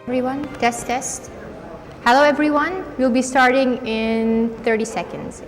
Everyone, test, test. Hello everyone, we'll be starting in 30 seconds.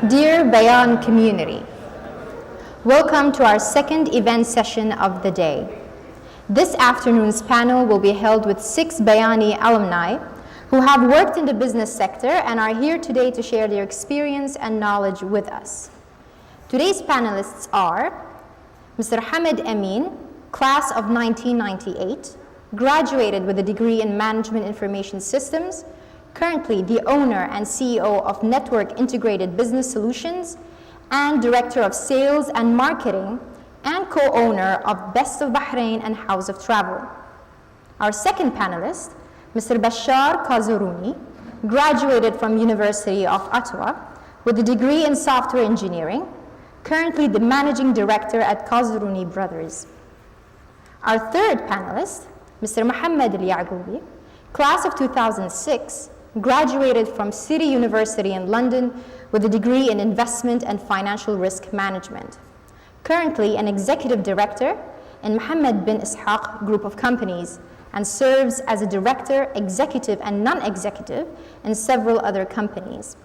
Dear Bayon community, welcome to our second event session of the day. This afternoon's panel will be held with 6 Bayani alumni who have worked in the business sector and are here today to share their experience and knowledge with us. Today's panelists are Mr. Hamid Amin, class of 1998, graduated with a degree in Management Information Systems, currently the owner and CEO of Network Integrated Business Solutions and Director of Sales and Marketing and co-owner of Best of Bahrain and House of Travel. Our second panelist, Mr. Bashar Kazuruni, graduated from University of Ottawa with a degree in Software Engineering, currently the Managing Director at Kazuruni Brothers. Our third panelist, Mr. Mohammed Al-Yaqoubi, class of 2006, graduated from City University in London with a degree in Investment and Financial Risk Management. Currently an Executive Director in Mohammed bin Ishaq Group of Companies and serves as a Director, Executive and Non-Executive in several other companies.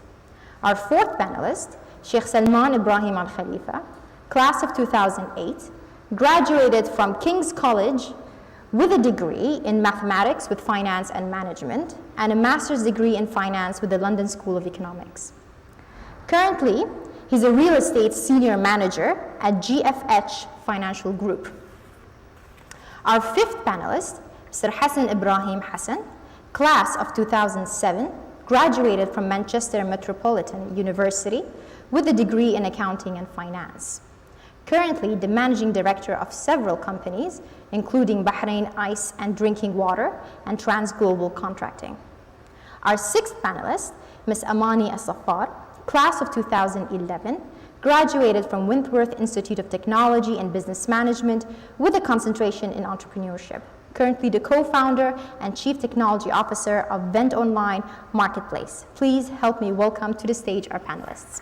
Our fourth panelist, Sheikh Salman Ibrahim Al Khalifa, class of 2008, graduated from King's College with a degree in mathematics with finance and management and a master's degree in finance with the London School of Economics. Currently, he's a real estate senior manager at GFH Financial Group. Our fifth panelist, Mr. Hassan Ibrahim Hassan, class of 2007, graduated from Manchester Metropolitan University with a degree in accounting and finance. Currently the managing director of several companies, including Bahrain Ice and Drinking Water and Trans Global Contracting. Our sixth panelist, Ms. Amani As-Saffar, class of 2011, graduated from Wentworth Institute of Technology and Business Management with a concentration in entrepreneurship. Currently the co-founder and chief technology officer of Vent Online Marketplace. Please help me welcome to the stage our panelists.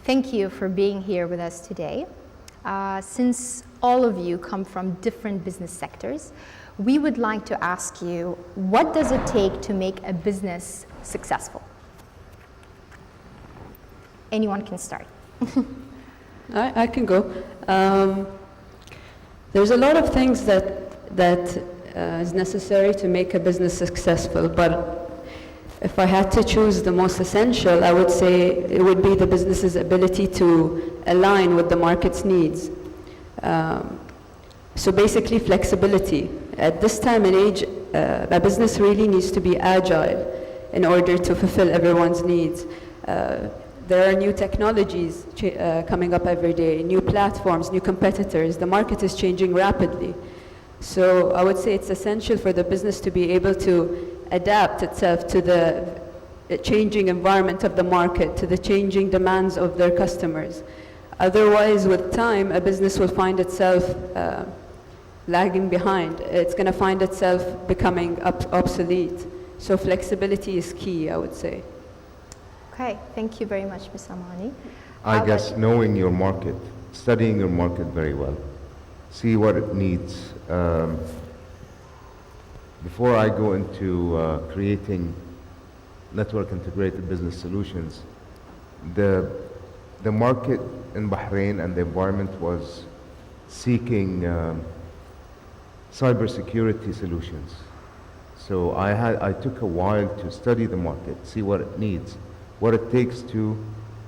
Thank you for being here with us today. Since all of you come from different business sectors, we would like to ask you, what does it take to make a business successful? Anyone can start. I can go. There's a lot of things that is necessary to make a business successful, but If I had to choose the most essential, I would say it would be the business's ability to align with the market's needs. So basically flexibility. At this time and age, a business really needs to be agile in order to fulfill everyone's needs. There are new technologies coming up every day, new platforms, new competitors. The market is changing rapidly. So I would say it's essential for the business to be able to adapt itself to the changing environment of the market, to the changing demands of their customers. Otherwise, with time, a business will find itself lagging behind. It's going to find itself becoming obsolete. So flexibility is key, I would say. Okay, thank you very much, Ms. Amani. I guess knowing your market, studying your market very well, see what it needs. Before I go into creating network integrated business solutions, the market in Bahrain and the environment was seeking cybersecurity solutions. So I took a while to study the market, see what it needs, what it takes to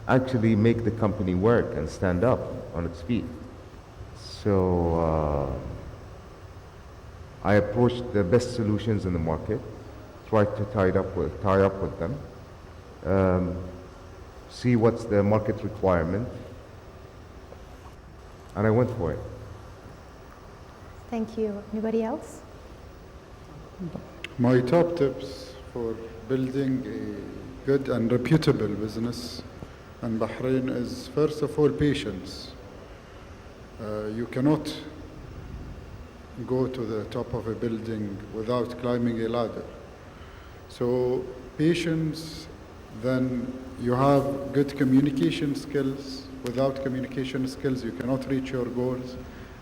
actually make the company work and stand up on its feet. So I approached the best solutions in the market, tried to tie up with them, see what's the market requirement, and I went for it. Thank you. Anybody else? My top tips for building a good and reputable business in Bahrain is, first of all, patience. You cannot go to the top of a building without climbing a ladder. So patience, then you have good communication skills. Without communication skills, you cannot reach your goals.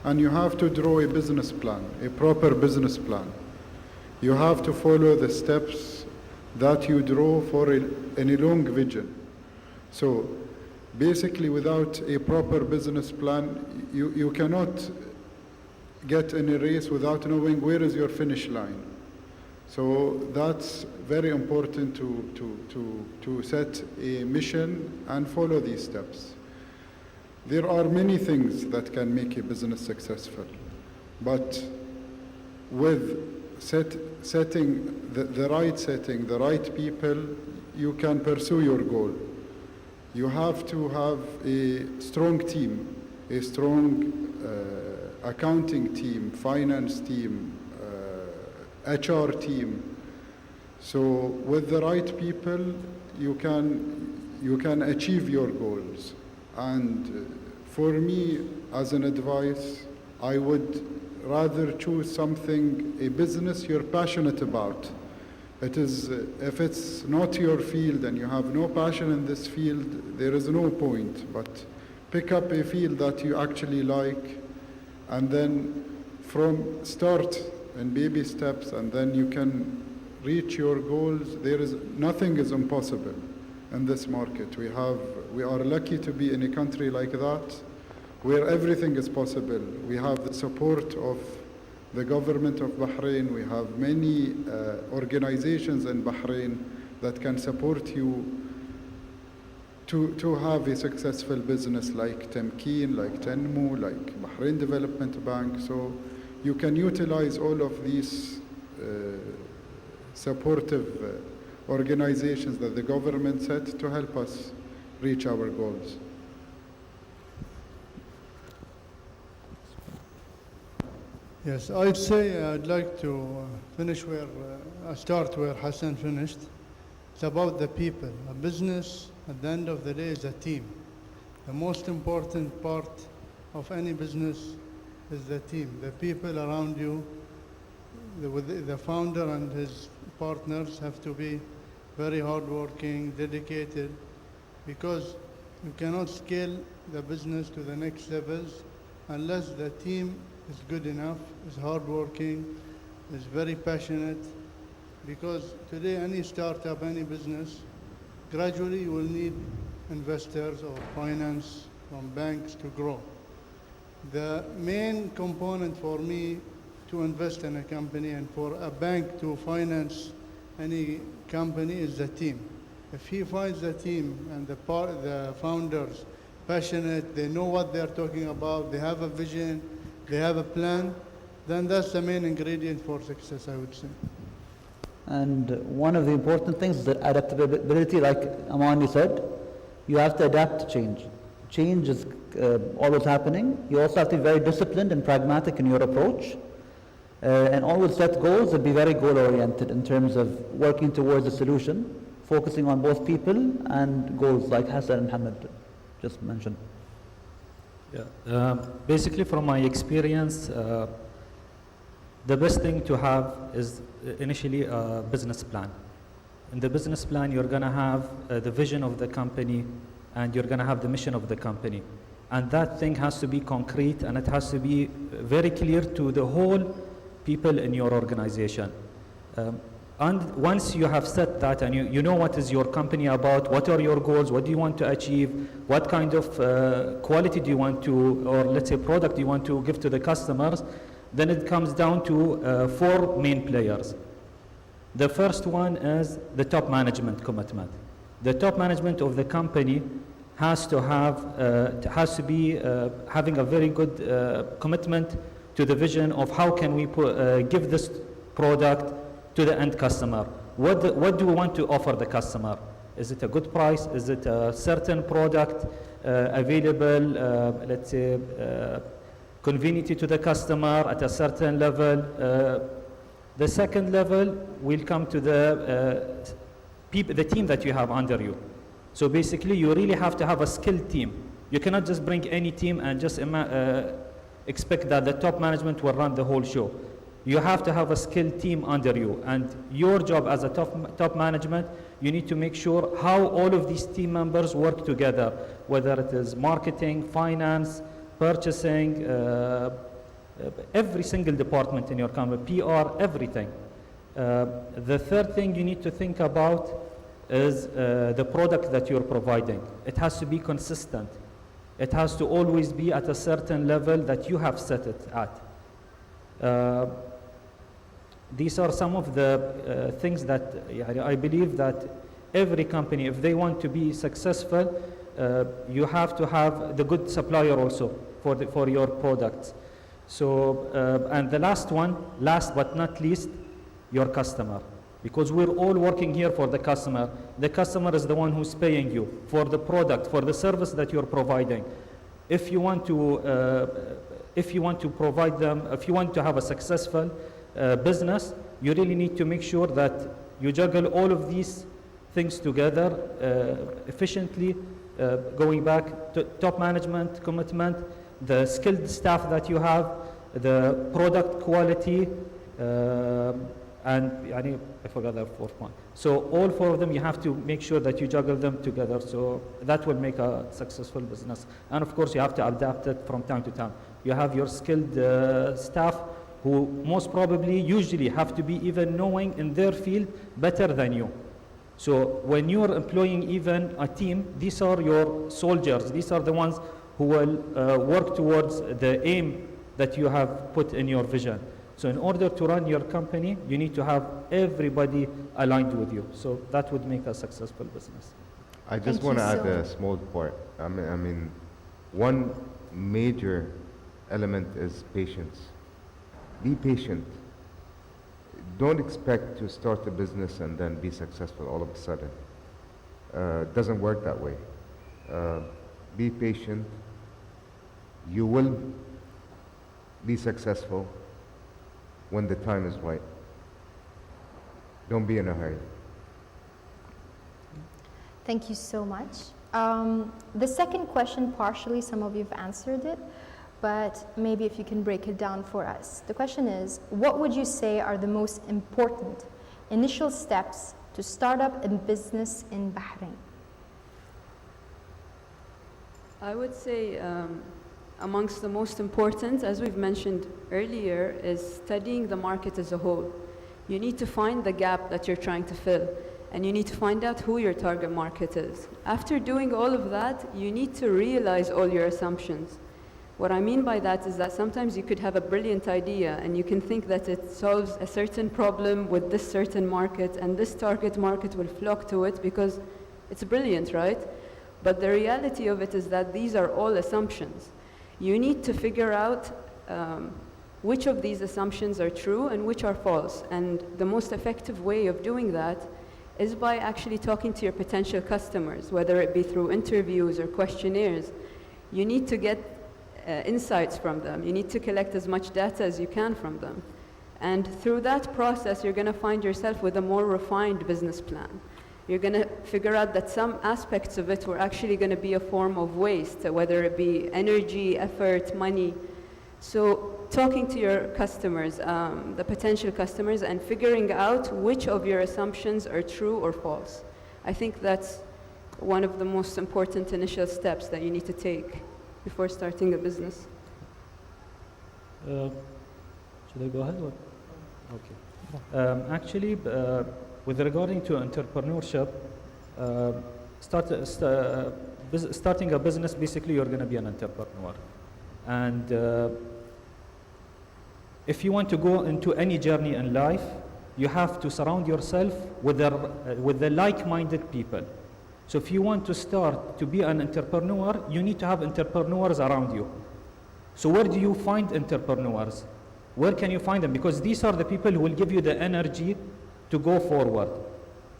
And you have to draw a business plan, a proper business plan. You have to follow the steps that you draw for any long vision. So basically, without a proper business plan, you cannot get in a race without knowing where is your finish line. So that's very important to set a mission and follow these steps. There are many things that can make a business successful, but with setting the right people, you can pursue your goal. You have to have a strong team, a strong accounting team, finance team, HR team. So with the right people, you can achieve your goals. And for me, as an advice, I would rather choose something, a business you're passionate about. It is, if it's not your field and you have no passion in this field, there is no point. But pick up a field that you actually like, and then from start in baby steps, and then you can reach your goals. Nothing is impossible in this market. We are lucky to be in a country like that, where everything is possible. We have the support of the government of Bahrain. We have many organizations in Bahrain that can support you to have a successful business like Temkeen, like Tenmu, like Bahrain Development Bank. So you can utilize all of these supportive organizations that the government set to help us reach our goals. Yes, I'd say I'd like to start where Hassan finished. It's about the people. A business, at the end of the day, is a team. The most important part of any business is the team, the people around you. The founder and his partners have to be very hardworking, dedicated, because you cannot scale the business to the next levels unless the team is good enough, is hardworking, is very passionate. Because today any startup, any business, gradually you will need investors or finance from banks to grow. The main component for me to invest in a company and for a bank to finance any company is the team. If he finds the team and the founders passionate, they know what they're talking about, they have a vision, they have a plan, then that's the main ingredient for success, I would say. And one of the important things is that adaptability, like Amani said, you have to adapt to change. Change is always happening. You also have to be very disciplined and pragmatic in your approach. And always set goals and be very goal-oriented in terms of working towards a solution, focusing on both people and goals, like Hassan and Muhammad just mentioned. Yeah. Basically, from my experience, the best thing to have is initially a business plan. In the business plan, you're going to have the vision of the company, and you're going to have the mission of the company. And that thing has to be concrete, and it has to be very clear to the whole people in your organization. And once you have set that and you know what is your company about, what are your goals, what do you want to achieve, what kind of quality do you want to, or let's say product do you want to give to the customers, then it comes down to 4 main players. The first one is the top management commitment. The top management of the company has to be having a very good commitment to the vision of how can we give this product to the end customer. What do we want to offer the customer? Is it a good price? Is it a certain product available, let's say, conveniently to the customer at a certain level? The second level will come to the team that you have under you. So basically, you really have to have a skilled team. You cannot just bring any team and just expect that the top management will run the whole show. You have to have a skilled team under you, and your job as a top management, you need to make sure how all of these team members work together, whether it is marketing, finance, purchasing, every single department in your company, PR, everything. The third thing you need to think about is the product that you're providing. It has to be consistent. It has to always be at a certain level that you have set it at. These are some of the things that I believe that every company, if they want to be successful, you have to have the good supplier also for your products. So, and the last one, last but not least, your customer. Because we're all working here for the customer. The customer is the one who's paying you for the product, for the service that you're providing. If you want to provide them, if you want to have a successful business, you really need to make sure that you juggle all of these things together efficiently, going back to top management commitment, the skilled staff that you have, the product quality, and I forgot the fourth one. So all 4 of them, you have to make sure that you juggle them together. So that will make a successful business. And of course, you have to adapt it from time to time. You have your skilled staff who most probably usually have to be even knowing in their field better than you. So when you're employing even a team, these are your soldiers. These are the ones who will work towards the aim that you have put in your vision. So in order to run your company, you need to have everybody aligned with you. So that would make a successful business. I just want to add a small part. I mean, one major element is patience. Be patient. Don't expect to start a business and then be successful all of a sudden. It doesn't work that way. Be patient. You will be successful when the time is right. Don't be in a hurry. Thank you so much. The second question, partially, some of you have answered it, but maybe if you can break it down for us. The question is, what would you say are the most important initial steps to start up a business in Bahrain? I would say amongst the most important, as we've mentioned earlier, is studying the market as a whole. You need to find the gap that you're trying to fill, and you need to find out who your target market is. After doing all of that, you need to realize all your assumptions. What I mean by that is that sometimes you could have a brilliant idea and you can think that it solves a certain problem with this certain market, and this target market will flock to it because it's brilliant, right? But the reality of it is that these are all assumptions. You need to figure out which of these assumptions are true and which are false. And the most effective way of doing that is by actually talking to your potential customers, whether it be through interviews or questionnaires. You need to get insights from them. You need to collect as much data as you can from them. And through that process, you're going to find yourself with a more refined business plan. You're going to figure out that some aspects of it were actually going to be a form of waste, whether it be energy, effort, money. So talking to your customers, the potential customers, and figuring out which of your assumptions are true or false. I think that's one of the most important initial steps that you need to take before starting a business. Should I go ahead? Or? Okay. Actually, with regarding to entrepreneurship, starting a business, basically you're going to be an entrepreneur. And if you want to go into any journey in life, you have to surround yourself with the like-minded people. So if you want to start to be an entrepreneur, you need to have entrepreneurs around you. So where do you find entrepreneurs? Where can you find them? Because these are the people who will give you the energy to go forward.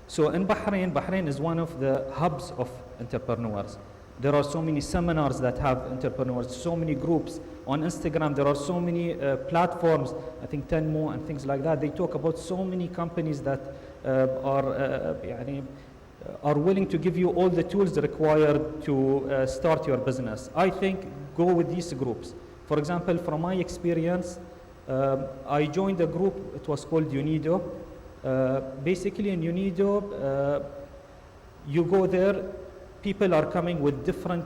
So in Bahrain is one of the hubs of entrepreneurs. There are so many seminars that have entrepreneurs, so many groups. On Instagram, there are so many platforms, I think Tenmo and things like that. They talk about so many companies that are willing to give you all the tools required to start your business. I think go with these groups. For example, from my experience, I joined a group, it was called UNIDO. Basically in UNIDO, you go there, people are coming with different,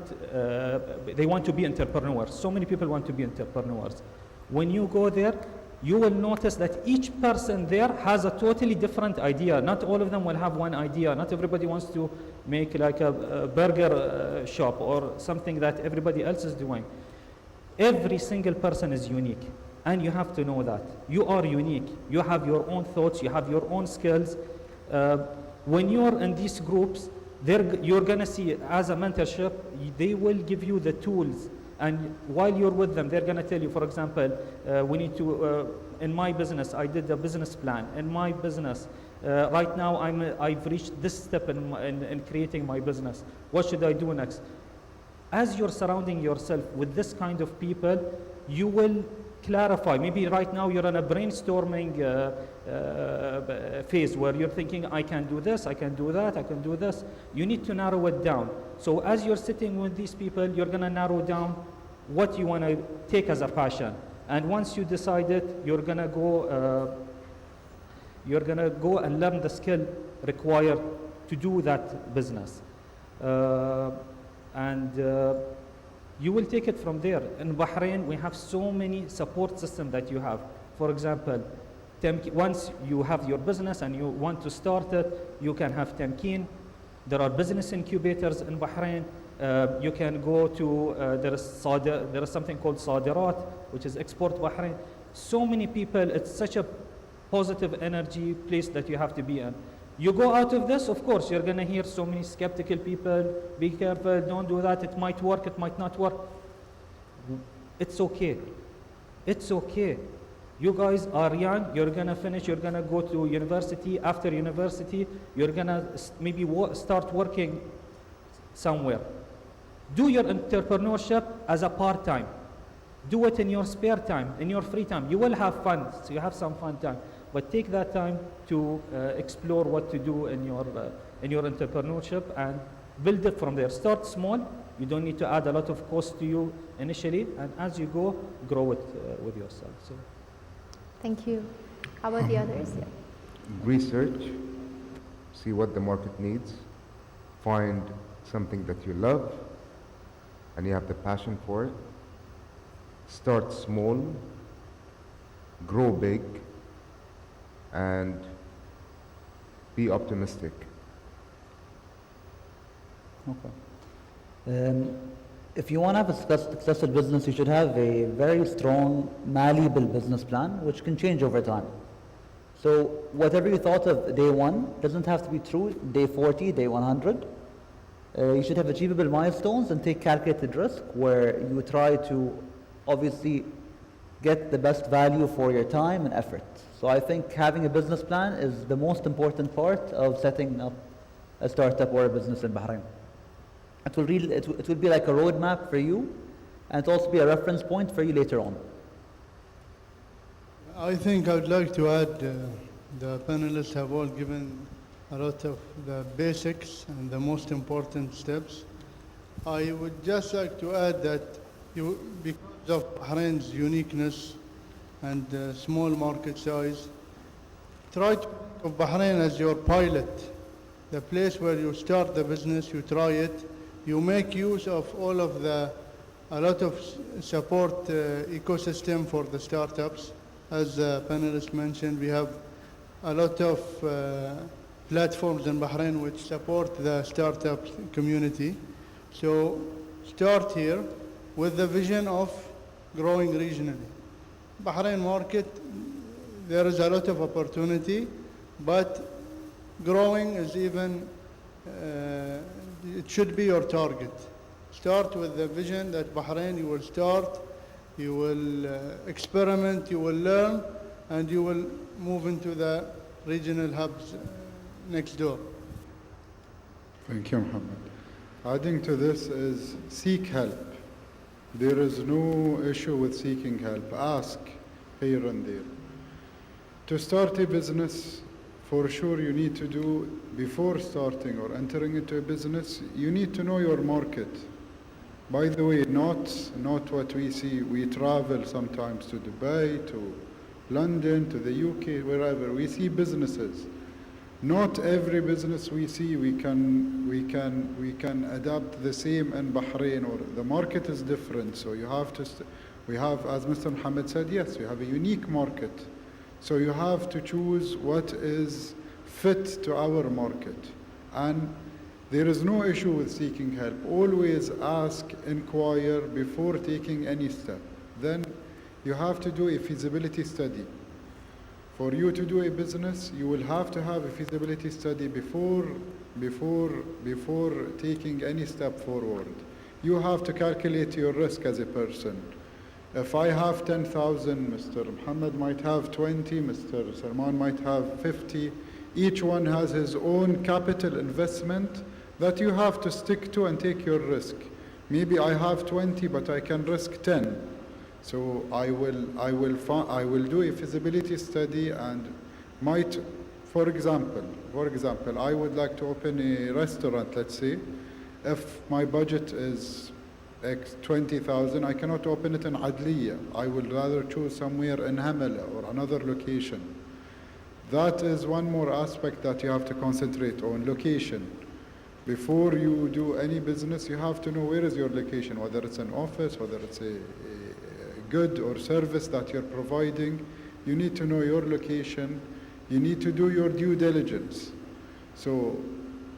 they want to be entrepreneurs. So many people want to be entrepreneurs. When you go there, you will notice that each person there has a totally different idea. Not all of them will have one idea. Not everybody wants to make like a burger shop or something that everybody else is doing. Every single person is unique. And you have to know that. You are unique. You have your own thoughts. You have your own skills. When you're in these groups, you're going to see, as a mentorship, they will give you the tools. And while you're with them, they're going to tell you, for example, we need to, in my business, I did a business plan. In my business, right now, I've reached this step in creating my business. What should I do next? As you're surrounding yourself with this kind of people, you will clarify. Maybe right now you're in a brainstorming phase where you're thinking, I can do this, I can do that, I can do this. You need to narrow it down. So as you're sitting with these people, you're going to narrow down what you want to take as a passion. And once you decide it, you're going to go and learn the skill required to do that business. You will take it from there. In Bahrain, we have so many support systems that you have. For example, once you have your business and you want to start it, you can have Temkeen. There are business incubators in Bahrain. You can go to, there is something called Sadirat, which is Export Bahrain. So many people, it's such a positive energy place that you have to be in. You go out of this, of course, you're going to hear so many skeptical people, be careful, don't do that, it might work, it might not work. It's okay. It's okay. You guys are young, you're going to finish, you're going to go to university. After university, you're going to maybe start working somewhere. Do your entrepreneurship as a part-time. Do it in your spare time, in your free time. You will have fun, so you have some fun time. But take that time to explore what to do in your entrepreneurship and build it from there. Start small. You don't need to add a lot of cost to you initially, and as you go, grow it with yourself. So. Thank you. How about the others? Yeah. Research, see what the market needs, find something that you love and you have the passion for it. Start small, grow big, and be optimistic. Okay. If you want to have a successful business, you should have a very strong, malleable business plan, which can change over time. So whatever you thought of day one doesn't have to be true day 40, day 100. You should have achievable milestones and take calculated risk where you try to obviously get the best value for your time and effort. So I think having a business plan is the most important part of setting up a startup or a business in Bahrain. It will be like a roadmap for you, and it will also be a reference point for you later on. I think I would like to add, the panelists have all given a lot of the basics and the most important steps. I would just like to add that because of Bahrain's uniqueness and small market size, try to think of Bahrain as your pilot, the place where you start the business, you try it, you make use of all of a lot of support ecosystem for the startups. As the panelists mentioned, we have a lot of platforms in Bahrain which support the startup community. So start here with the vision of growing regionally. Bahrain market, there is a lot of opportunity, but growing is even, it should be your target. Start with the vision that Bahrain, you will start, you will experiment, you will learn, and you will move into the regional hubs next door. Thank you, Muhammad. Adding to this is seek help. There is no issue with seeking help. Ask here and there. To start a business, for sure you need to do, before starting or entering into a business, you need to know your market. By the way, not what we see. We travel sometimes to Dubai, to London, to the UK, wherever. We see businesses. Not every business we see we can adapt the same in Bahrain, or the market is different. So you have to, we have, as Mr. Mohammed said, yes, we have a unique market. So you have to choose what is fit to our market. And there is no issue with seeking help. Always ask, inquire before taking any step. Then you have to do a feasibility study. For you to do a business, you will have to have a feasibility study before taking any step forward. You have to calculate your risk as a person. If I have 10,000, Mr. Muhammad might have 20, Mr. Salman might have 50. Each one has his own capital investment that you have to stick to and take your risk. Maybe I have 20, but I can risk 10. So I will do a feasibility study and might, for example, I would like to open a restaurant, let's say. If my budget is X 20,000, I cannot open it in Adliya. I will rather choose somewhere in Hamala or another location. That is one more aspect that you have to concentrate on, location. Before you do any business, you have to know where is your location, whether it's an office, whether it's a good or service that you're providing. You need to know your location. You need to do your due diligence. So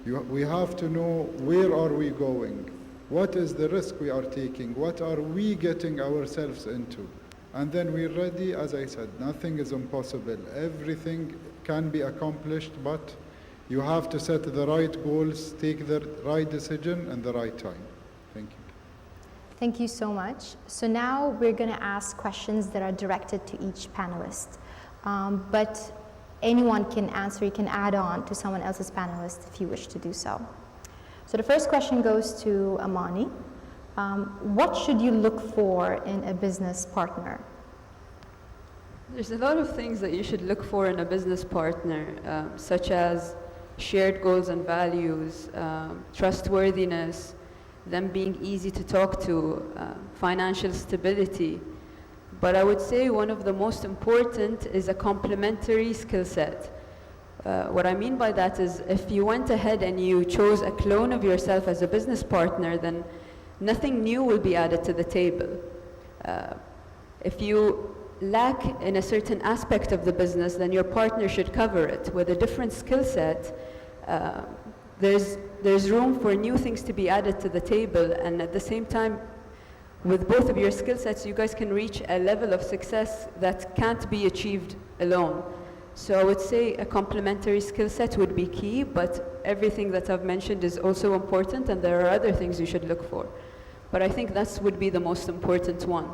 we have to know where are we going, what is the risk we are taking, what are we getting ourselves into. And then we're ready. As I said, nothing is impossible. Everything can be accomplished, but you have to set the right goals, take the right decision and the right time. Thank you. Thank you so much. So now we're going to ask questions that are directed to each panelist. But anyone can answer, you can add on to someone else's panelist if you wish to do so. So the first question goes to Amani. What should you look for in a business partner? There's a lot of things that you should look for in a business partner, such as shared goals and values, trustworthiness, them being easy to talk to, financial stability. But I would say one of the most important is a complementary skill set. What I mean by that is if you went ahead and you chose a clone of yourself as a business partner, then nothing new will be added to the table. If you lack in a certain aspect of the there's a different skill set, there's there's room for new things to be added to the table, and at the same time, with both of your skill sets, you guys can reach a level of success that can't be achieved alone. So I would say a complementary skill set would be key, but everything that I've mentioned is also important, and there are other things you should look for. But I think that would be the most important one.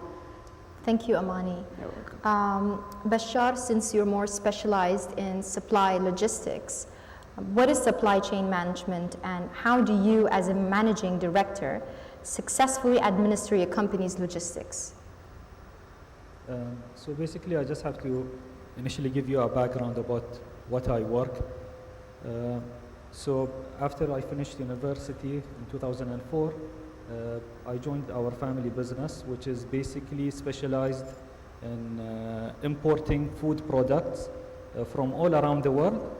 Thank you, Amani. You're welcome. Bashar, since you're more specialized in supply logistics, what is supply chain management, and how do you, as a managing director, successfully administer your company's logistics? So basically, I just have to initially give you a background about what I work. So after I finished university in 2004, I joined our family business, which is basically specialized in importing food products from all around the world.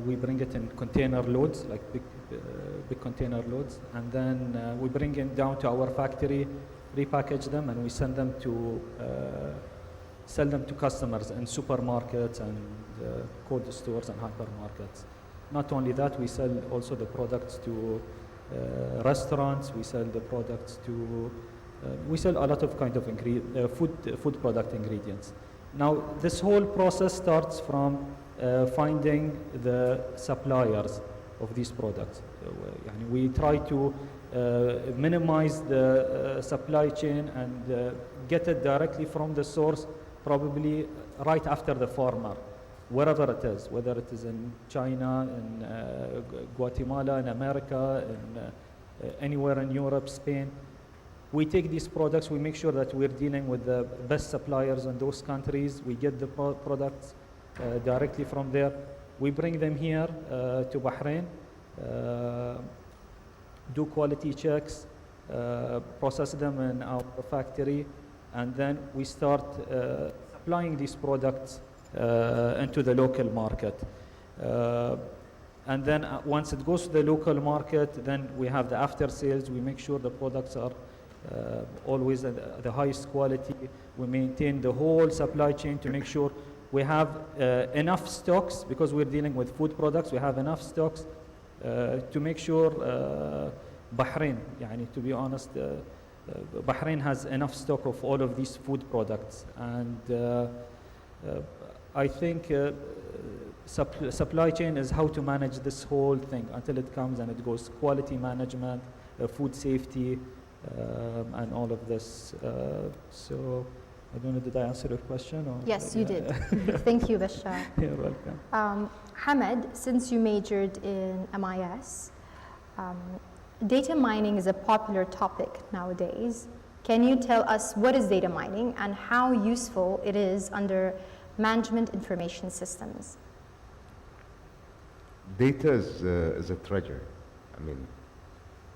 We bring it in container loads, like big container loads, and then we bring it down to our factory, repackage them, and we send them to sell them to customers in supermarkets and cold stores and hypermarkets. Not only that, we sell also the products to restaurants. We sell the products to we sell a lot of kind of food product ingredients. Now, this whole process starts from finding the suppliers of these products. We try to minimize the supply chain and get it directly from the source, probably right after the farmer, wherever it is, whether it is in China, in Guatemala, in America, in anywhere in Europe, Spain. We take these products, we make sure that we're dealing with the best suppliers in those countries. We get the products directly from there. We bring them here to Bahrain, do quality checks, process them in our factory, and then we start supplying these products into the local market. And then once it goes to the local market, then we have the after sales. We make sure the products are always at the highest quality. We maintain the whole supply chain to make sure we have enough stocks, because we're dealing with food products. We have enough stocks to make sure Bahrain, to be honest, Bahrain has enough stock of all of these food products. And I think supply chain is how to manage this whole thing until it comes and it goes quality management, food safety, and all of this. So I don't know, did I answer your question? Or Yes, you did. Thank you, Bashar. You're welcome. Hamad, since you majored in MIS, data mining is a popular topic nowadays. Can you tell us what is data mining and how useful it is under management information systems? Data is a treasure. I mean,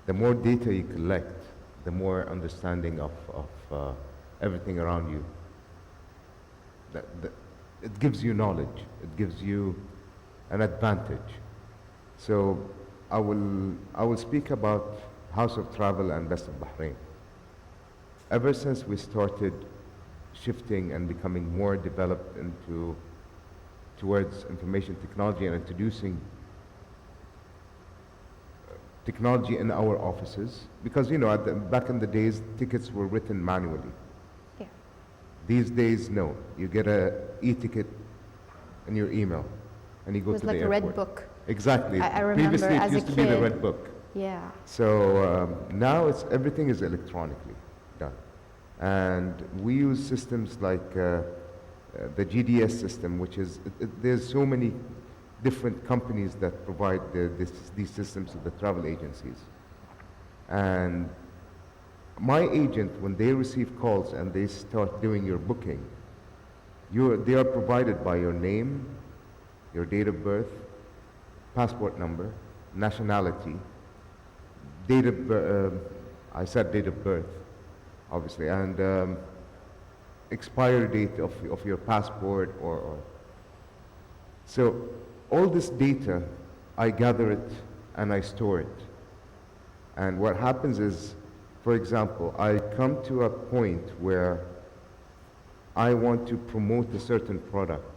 the more data you collect, the more understanding of everything around you. It gives you knowledge. It gives you an advantage. So I will speak about House of Travel and Best of Bahrain. Ever since we started shifting and becoming more developed towards information technology and introducing technology in our offices, because back in the days tickets were written manually. Yeah. These days, no. You get a e-ticket in your email, and you go to the airport. It was like a red book. Exactly. I remember Previously, as it a used to be the kid. red book. Yeah. So now everything is electronically done, and we use systems like the GDS system, which is there's so many different companies that provide these systems to the travel agencies. And my agent, when they receive calls and they start doing your booking, they are provided by your name, your date of birth, passport number, nationality, date of I said date of birth, obviously, and expiry date of your passport or so. All this data, I gather it and I store it. And what happens is, for example, I come to a point where I want to promote a certain product.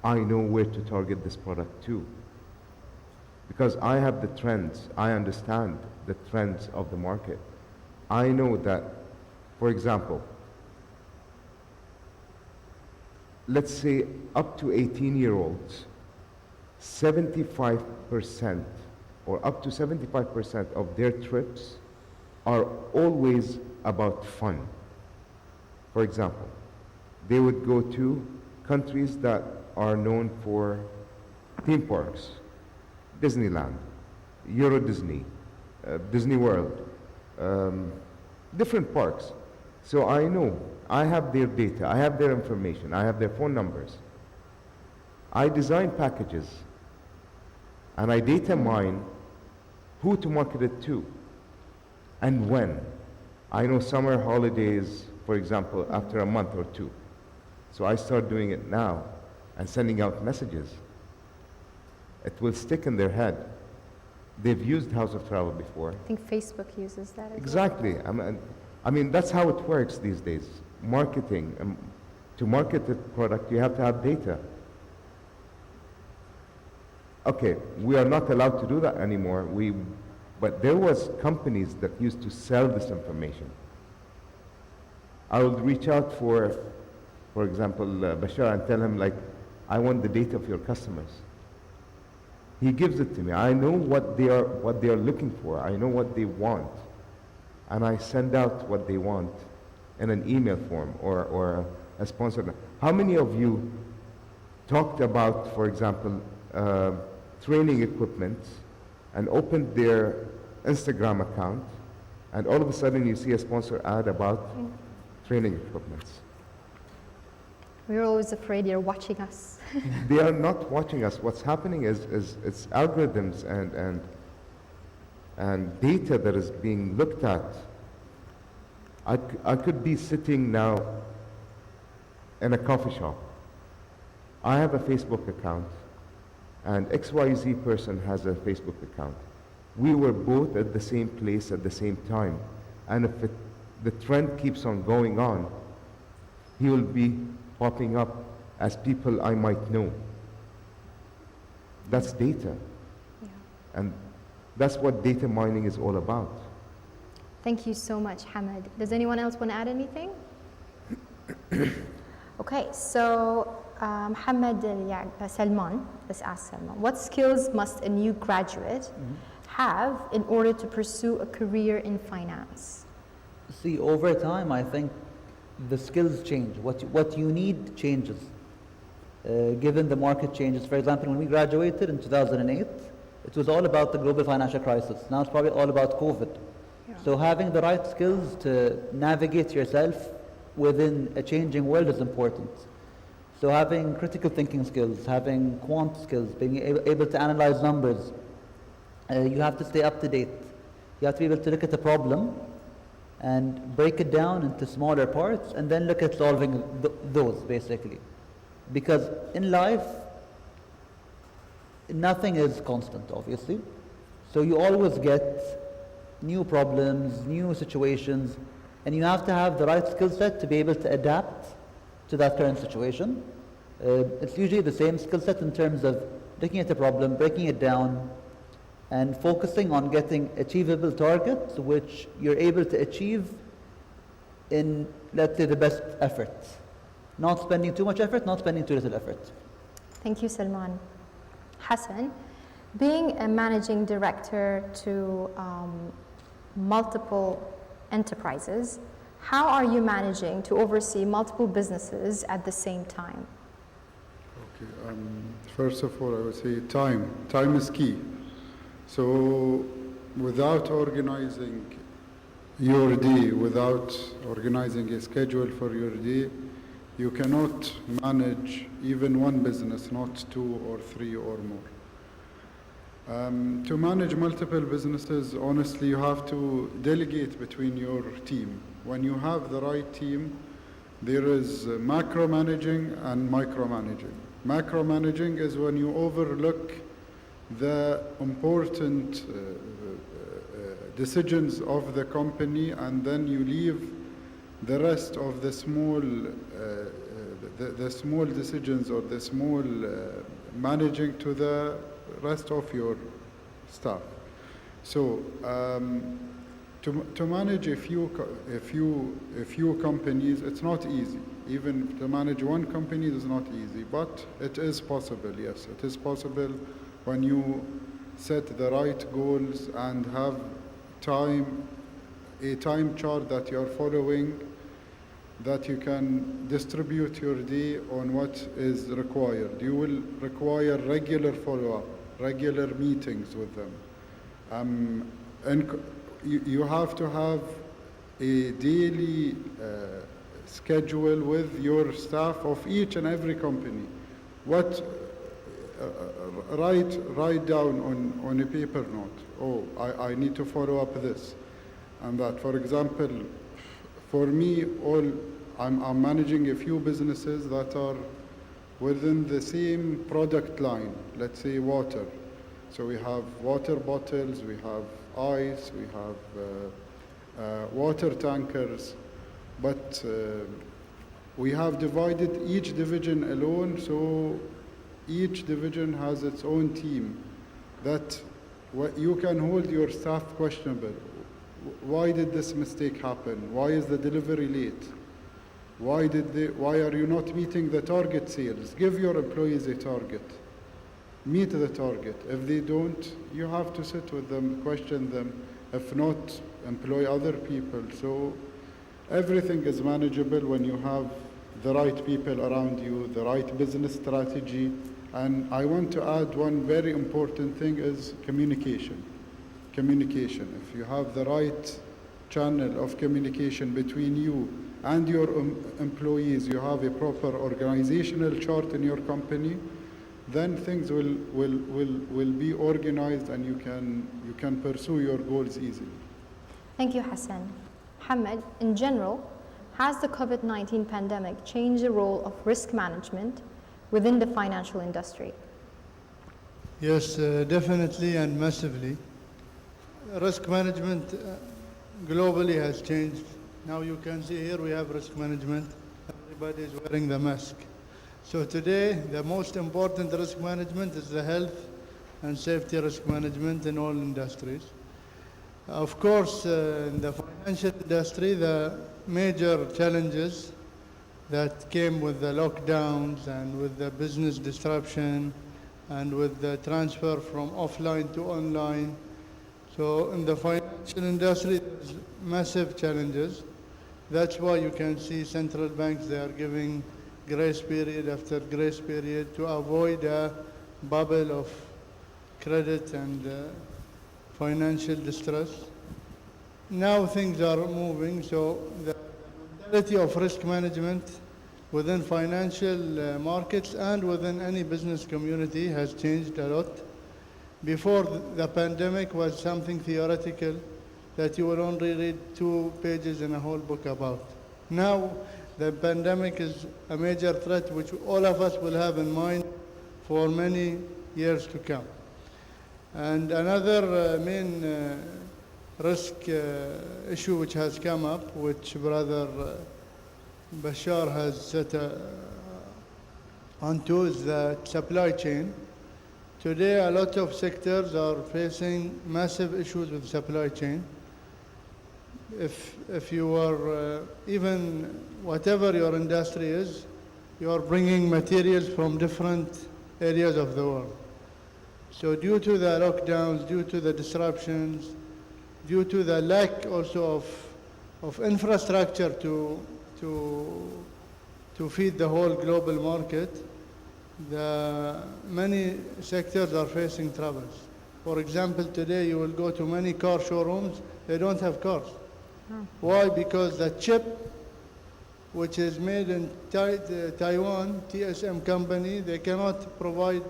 I know where to target this product to. because I have the trends. I understand the trends of the market. I know that, for example, let's say up to 18-year-olds, 75% or up to 75% of their trips are always about fun. For example, they would go to countries that are known for theme parks, Disneyland, Euro Disney, Disney World, different parks. So I know, I have their data, I have their information, I have their phone numbers. I design packages and I data mine who to market it to and when. I know summer holidays, for example, after a month or two. So I start doing it now and sending out messages. It will stick in their head. They've used House of Travel before. I think Facebook uses that as Exactly. I mean, that's how it works these days. Marketing. To market the product, you have to have data. Okay, we are not allowed to do that anymore. But there was companies that used to sell this information. I would reach out for example, Bashar, and tell him, like, I want the data of your customers. He gives it to me. I know what they are looking for. I know what they want. And I send out what they want in an email form or a sponsored. How many of you talked about, for example, training equipment and opened their Instagram account, and all of a sudden you see a sponsor ad about training equipment? We're always afraid you're watching us. They are not watching us. What's happening is it's algorithms and data that is being looked at. I could be sitting now in a coffee shop. I have a Facebook account, and XYZ person has a Facebook account. We were both at the same place at the same time. And if the trend keeps on going on, he will be popping up as people I might know. That's data. Yeah. And that's what data mining is all about. Thank you so much, Hamad. Does anyone else want to add anything? Okay, so Salman, let's ask Salman. What skills must a new graduate have in order to pursue a career in finance? See, over time, I think the skills change. What you need changes. Given the market changes. For example, when we graduated in 2008, it was all about the global financial crisis. Now it's probably all about COVID. Yeah. So having the right skills to navigate yourself within a changing world is important. So having critical thinking skills, having quant skills, being able to analyze numbers, you have to stay up to date. You have to be able to look at the problem and break it down into smaller parts and then look at solving those, basically. Because in life, nothing is constant, obviously. So you always get new problems, new situations, and you have to have the right skill set to be able to adapt to that current situation. It's usually the same skill set in terms of looking at the problem, breaking it down, and focusing on getting achievable targets which you're able to achieve in, let's say, the best effort. Not spending too much effort, not spending too little effort. Thank you, Salman. Hassan, being a managing director to multiple enterprises, how are you managing to oversee multiple businesses at the same time? Okay, first of all, I would say time. Time is key. So without organizing your day, without organizing a schedule for your day, you cannot manage even one business, not two or three or more. To manage multiple businesses, honestly, you have to delegate between your team. When you have the right team, there is macro-managing and micro-managing. Macro-managing is when you overlook the important decisions of the company, and then you leave the rest of the small decisions or the small managing to the rest of your staff. So to manage a few companies, it's not easy. Even to manage one company is not easy, but it is possible. Yes, it is possible when you set the right goals and have a time chart that you are following, that you can distribute your day on what is required. You will require regular follow-up, regular meetings with them. And you have to have a daily schedule with your staff of each and every company. What write down on a paper note. Oh, I need to follow up this and that. For example, for me, I'm managing a few businesses that are within the same product line. Let's say water. So we have water bottles, we have ice, we have water tankers, but we have divided each division alone, so each division has its own team that you can hold your staff questionable. Why did this mistake happen? Why is the delivery late? Why are you not meeting the target sales? Give your employees a target. Meet the target. If they don't, you have to sit with them, question them. If not, employ other people. So everything is manageable when you have the right people around you, the right business strategy. And I want to add one very important thing is communication. Communication. If you have the right channel of communication between you and your employees, you have a proper organizational chart in your company, then things will be organized and you can pursue your goals easily. Thank you, Hassan. Mohammed, in general, has the COVID-19 pandemic changed the role of risk management within the financial industry? Yes, definitely and massively. Risk management globally has changed. Now you can see here we have risk management. Everybody is wearing the mask. So today, the most important risk management is the health and safety risk management in all industries. Of course, in the financial industry, the major challenges that came with the lockdowns and with the business disruption and with the transfer from offline to online. So in the financial industry, there's massive challenges. That's why you can see central banks, they are giving grace period after grace period to avoid a bubble of credit and financial distress. Now things are moving, so the mentality of risk management within financial markets and within any business community has changed a lot. Before the pandemic was something theoretical that you will only read 2 pages in a whole book about. Now the pandemic is a major threat which all of us will have in mind for many years to come. And another main risk issue which has come up, which Brother Bashar has set onto, is the supply chain. Today, a lot of sectors are facing massive issues with supply chain. If you are, even whatever your industry is, you are bringing materials from different areas of the world. So due to the lockdowns, due to the disruptions, due to the lack also of infrastructure to feed the whole global market, many sectors are facing troubles. For example, today you will go to many car showrooms, they don't have cars. Why? Because the chip, which is made in Taiwan, TSM company, they cannot provide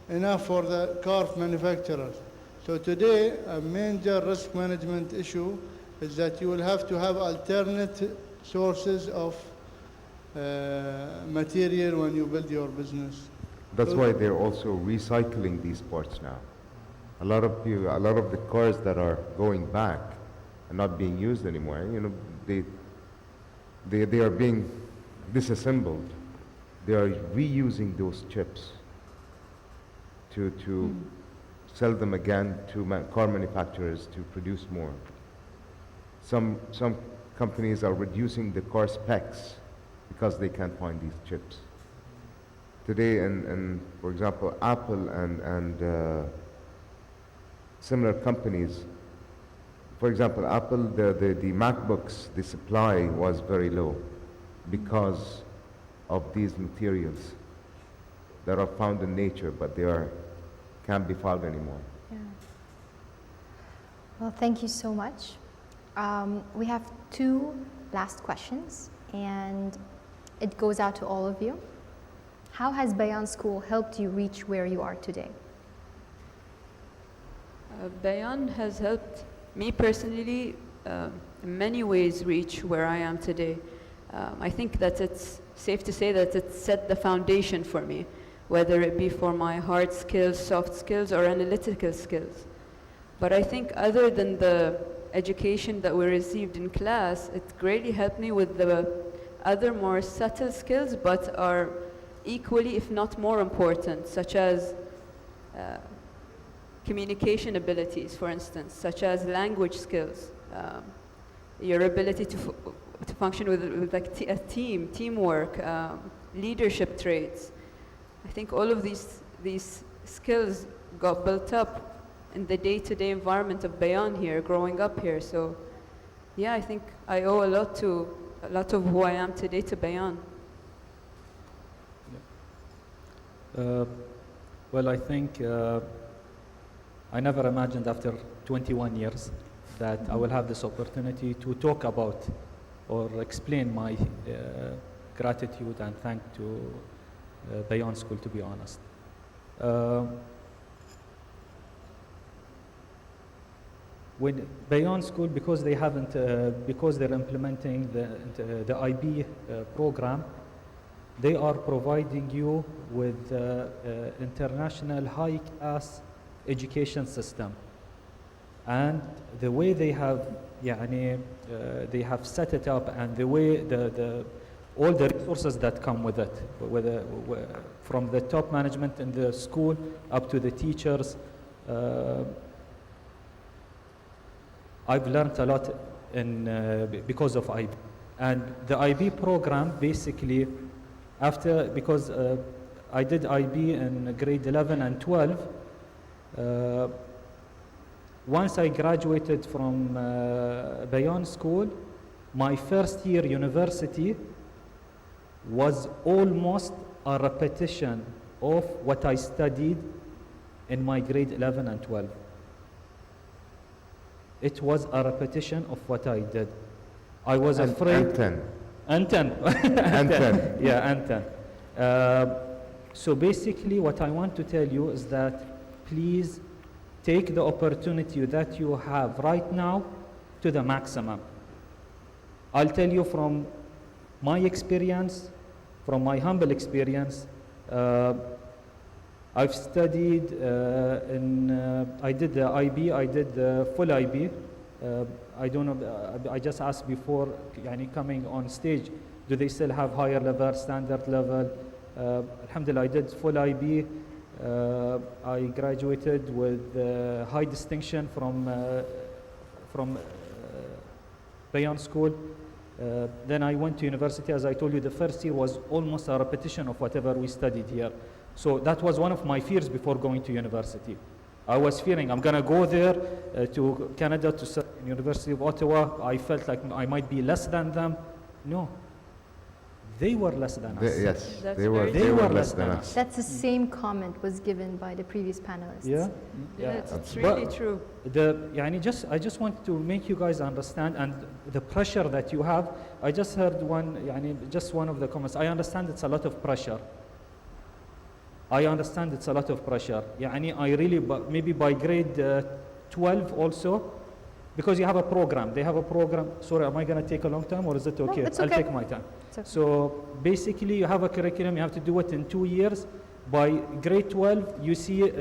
enough for the car manufacturers. So today, a major risk management issue is that you will have to have alternate sources of material when you build your business. That's why they're also recycling these parts now. A lot of the cars that are going back and not being used anymore, they are being disassembled. They are reusing those chips to sell them again to car manufacturers to produce more. Some companies are reducing the car specs because they can't find these chips. Today, for example, Apple and similar companies, for example, Apple, the MacBooks, the supply was very low because of these materials that are found in nature, but can't be found anymore. Yeah. Well, thank you so much. We have 2 last questions, and it goes out to all of you. How has Bayon School helped you reach where you are today? Bayon has helped me personally in many ways reach where I am today. I think that it's safe to say that it set the foundation for me, whether it be for my hard skills, soft skills, or analytical skills. But I think other than the education that we received in class, it greatly helped me with the other more subtle skills, but are equally, if not more important, such as communication abilities, for instance, such as language skills, your ability to function with like a team, teamwork, leadership traits. I think all of these skills got built up in the day-to-day environment of Bayon here, growing up here. So, yeah, I think I owe a lot of who I am today to Bayon. Well, I think I never imagined after 21 years that I will have this opportunity to talk about or explain my gratitude and thank to Bayon School, to be honest. When Bayon School, because they haven't, because they're implementing the IB program, they are providing you with international high-class education system, and the way they have, they have set it up, and the way all the resources that come with it, from the top management in the school up to the teachers. I've learned a lot because of IB. And the IB program basically, because I did IB in grade 11 and 12, once I graduated from Bayon School, my first year university was almost a repetition of what I studied in my grade 11 and 12. It was a repetition of what I did. I was afraid. And 10. Yeah, and 10. So basically what I want to tell you is that please take the opportunity that you have right now to the maximum. I'll tell you from my experience, from my humble experience, I've studied I did the IB, I did the full IB. I don't know, I just asked before coming on stage, do they still have higher level, standard level? Alhamdulillah, I did full IB. I graduated with high distinction from Bayon School. Then I went to university. As I told you, the first year was almost a repetition of whatever we studied here. So that was one of my fears before going to university. I was fearing I'm going to go there to Canada to study in University of Ottawa. I felt like I might be less than them. No. They were less than us. Yes, they were less than us. That's the same comment was given by the previous panelists. Yeah? It's really true. I just want to make you guys understand, and the pressure that you have. I just heard just one of the comments. I understand it's a lot of pressure. I understand it's a lot of pressure. I really, maybe by grade 12 also, because you have a program. They have a program. Sorry, am I going to take a long time or is it okay? No, it's okay. I'll take my time. It's okay. So basically, you have a curriculum. You have to do it in 2 years. By grade 12, you see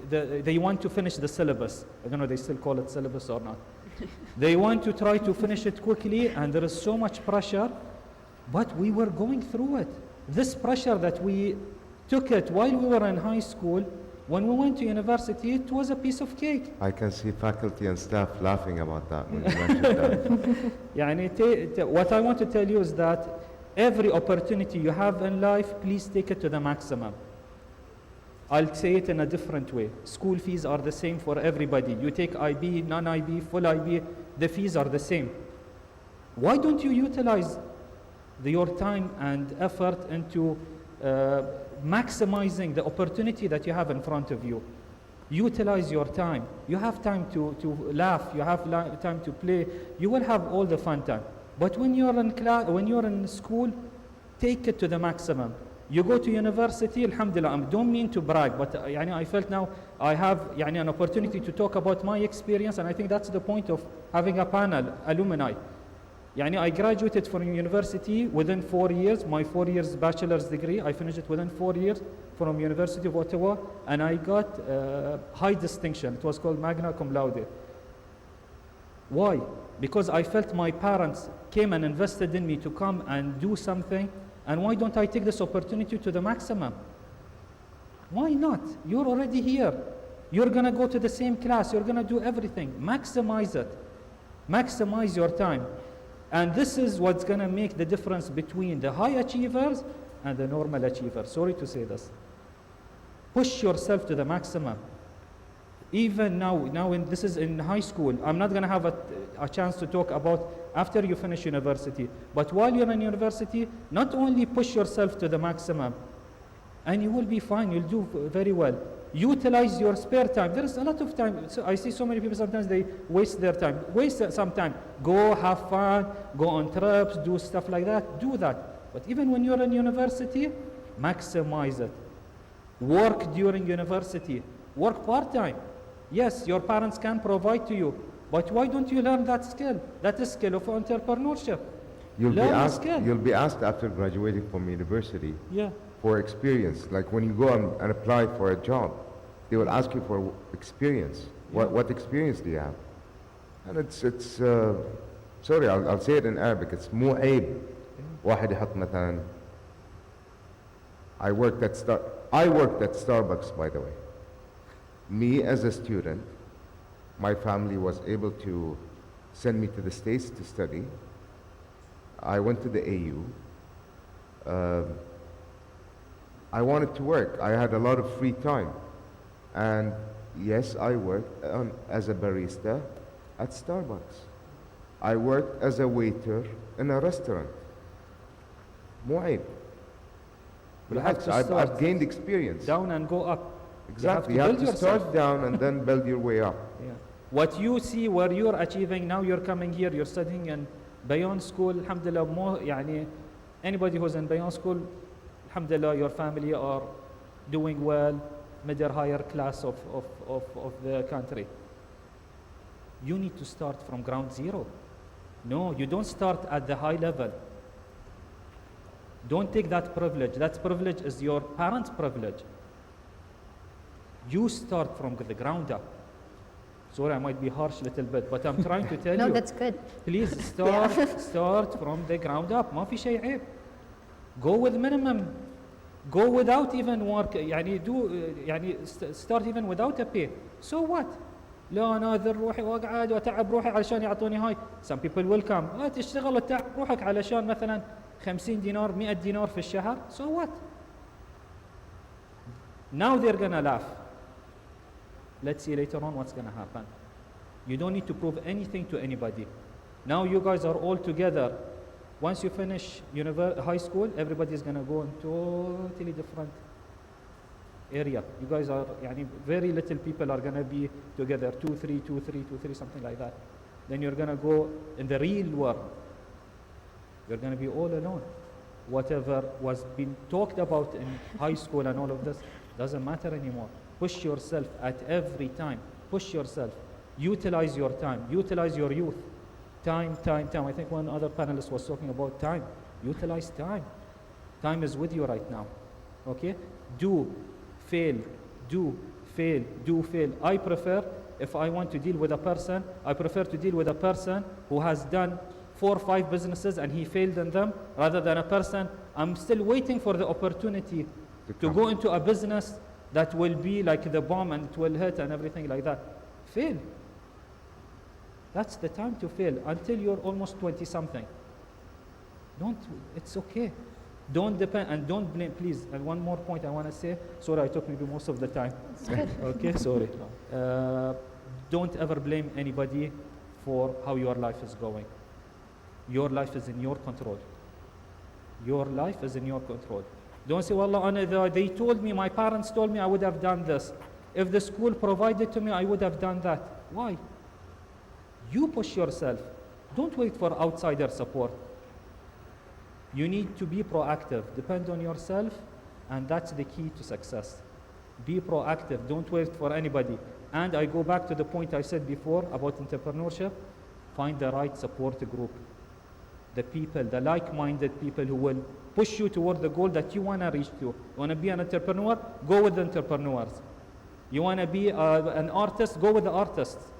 they want to finish the syllabus. I don't know if they still call it syllabus or not. They want to try to finish it quickly, and there is so much pressure. But we were going through it. This pressure that we took it while we were in high school, When we went to university, it was a piece of cake. I can see faculty and staff laughing about that when you mentioned that. يعني what I want to tell you is that every opportunity you have in life, please take it to the maximum. I'll say it in a different way. School fees are the same for everybody. You take IB, non-IB, full IB, the fees are the same. Why don't you utilize your time and effort into maximizing the opportunity that you have in front of you? Utilize your time. You have time to laugh. You have time to play. You will have all the fun time. But when you're in class, when you're in school, take it to the maximum. You go to university, alhamdulillah, I don't mean to brag, but I felt now I have an opportunity to talk about my experience, and I think that's the point of having a panel, alumni. I graduated from university within 4 years, my 4 years bachelor's degree, I finished it within 4 years from University of Ottawa, and I got high distinction. It was called magna cum laude. Why? Because I felt my parents came and invested in me to come and do something, and why don't I take this opportunity to the maximum? Why not? You're already here. You're going to go to the same class. You're going to do everything. Maximize it. Maximize your time. And this is what's going to make the difference between the high achievers and the normal achievers. Sorry to say this. Push yourself to the maximum. Even now this is in high school. I'm not going to have a chance to talk about after you finish university. But while you're in university, not only push yourself to the maximum, and you will be fine, you'll do very well. Utilize your spare time. There is a lot of time. So I see so many people sometimes they waste their time. Waste some time. Go have fun, go on trips, do stuff like that. Do that. But even when you're in university, maximize it. Work during university. Work part-time. Yes, your parents can provide to you. But why don't you learn that skill? That is skill of entrepreneurship. You'll Learn be asked after graduating from university Yeah. for experience. Like when you go and apply for a job, they will ask you for experience. What experience do you have? And it's sorry, I'll say it in Arabic. It's مو عيب واحد يحط مثلا. I worked at Starbucks, by the way. Me as a student, my family was able to send me to the States to study. I went to the AU. I wanted to work. I had a lot of free time. And yes, I worked as a barista at Starbucks. I worked as a waiter in a restaurant. مو عيب. I've gained experience. Down and go up. Exactly. You have to start down and then build your way up. Yeah. What you see where you're achieving, now you're coming here, you're studying in Bayon school, alhamdulillah, anybody who's in Bayon school, alhamdulillah, your family are doing well, middle higher class of the country. You need to start from ground zero. No, you don't start at the high level. Don't take that privilege. That privilege is your parents' privilege. You start from the ground up. Sorry, I might be harsh a little bit, but I'm trying to tell you. No, that's good. Please start from the ground up. ما في شيء عيب. Go with minimum. Go without even work. Start even without a pay. So what? لا أنا أذر روحي وأقعد وأتعب روحي علشان يعطوني هاي. Some people will come. تشتغل وتعب روحك علشان مثلا 50 دينار 100 دينار في الشهر. So what? Now they're gonna laugh. Let's see later on what's gonna happen. You don't need to prove anything to anybody. Now you guys are all together. Once you finish high school, everybody's gonna go in totally different area. You guys are, very little people are gonna be together, 2, 3, 2, 3, 2, 3, something like that. Then you're gonna go in the real world. You're gonna be all alone. Whatever was being talked about in high school and all of this doesn't matter anymore. Push yourself at every time. Push yourself. Utilize your time. Utilize your youth. Time. I think one other panelist was talking about time. Utilize time. Time is with you right now. Okay? Do, fail. I prefer, if I want to deal with a person, I prefer to deal with a person who has done 4 or 5 businesses and he failed in them, rather than a person, I'm still waiting for the opportunity to go into a business that will be like the bomb and it will hit and everything like that. Fail. That's the time to fail until you're almost 20 something. It's okay. Don't depend and don't blame, please. And one more point I want to say. Sorry, I took maybe most of the time. Okay, sorry. Don't ever blame anybody for how your life is going. Your life is in your control. Your life is in your control. Don't say, Wallah, they told me, my parents told me I would have done this. If the school provided to me, I would have done that. Why? You push yourself. Don't wait for outsider support. You need to be proactive. Depend on yourself, and that's the key to success. Be proactive. Don't wait for anybody. And I go back to the point I said before about entrepreneurship. Find the right support group. The people, the like-minded people who will push you toward the goal that you want to reach to. You want to be an entrepreneur? Go with the entrepreneurs. You want to be an artist? Go with the artists.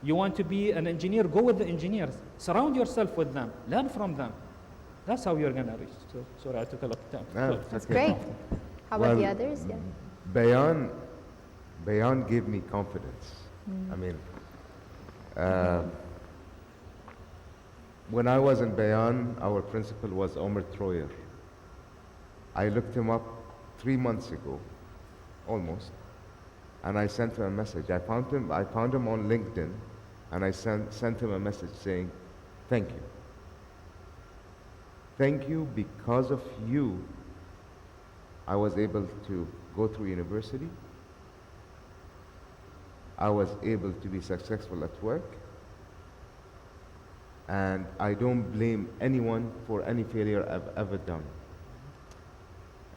You want to be an engineer? Go with the engineers. Surround yourself with them. Learn from them. That's how you're going to reach. So, sorry, I took a lot of time. No, That's okay. great. How about the Well, others? Yeah. Bayon gave me confidence. I mean, when I was in Bayon, our principal was Omer Troyer. I looked him up 3 months ago, almost, and I sent him a message. I found him on LinkedIn, and I sent him a message saying, thank you. Thank you, because of you, I was able to go through university. I was able to be successful at work. And I don't blame anyone for any failure I've ever done.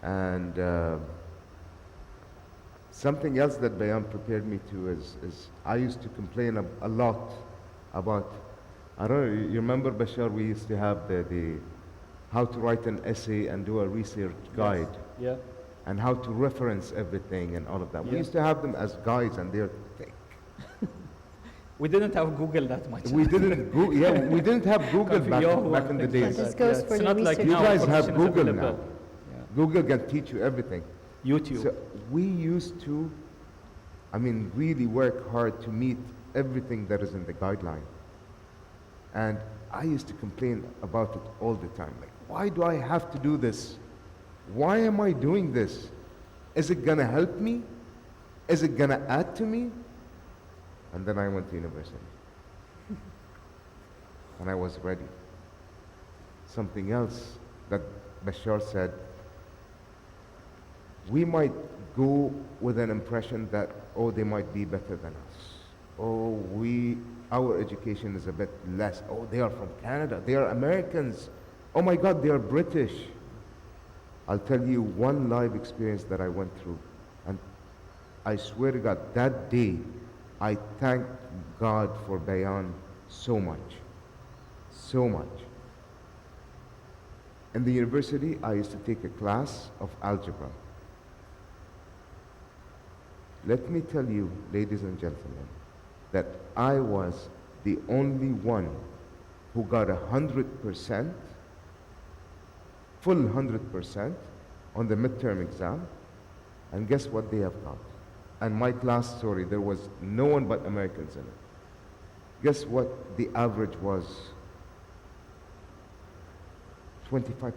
And something else that Bayan prepared me to is I used to complain a lot about, I don't know, you remember, Bashar, we used to have the how to write an essay and do a research guide. Yeah. And how to reference everything and all of that. We Yeah. used to have them as guides, and they're thick. We didn't have Google that much. We didn't we didn't have Google back in the days. This goes for It's the not like research. You now, guys have information is Google available. now. Yeah. Google can teach you everything. YouTube. So we used to, really work hard to meet everything that is in the guideline. And I used to complain about it all the time. Like, why do I have to do this? Why am I doing this? Is it gonna help me? Is it gonna add to me? And then I went to university. And I was ready. Something else that Bashar said, we might go with an impression that, oh, they might be better than us. Oh, our education is a bit less. Oh, they are from Canada. They are Americans. Oh my God, they are British. I'll tell you one live experience that I went through. And I swear to God, that day, I thanked God for Bayan so much. So much. In the university, I used to take a class of algebra. Let me tell you, ladies and gentlemen, that I was the only one who got 100%, full 100% on the midterm exam. And guess what they have got? And my class, sorry, there was no one but Americans in it. Guess what the average was? 25%.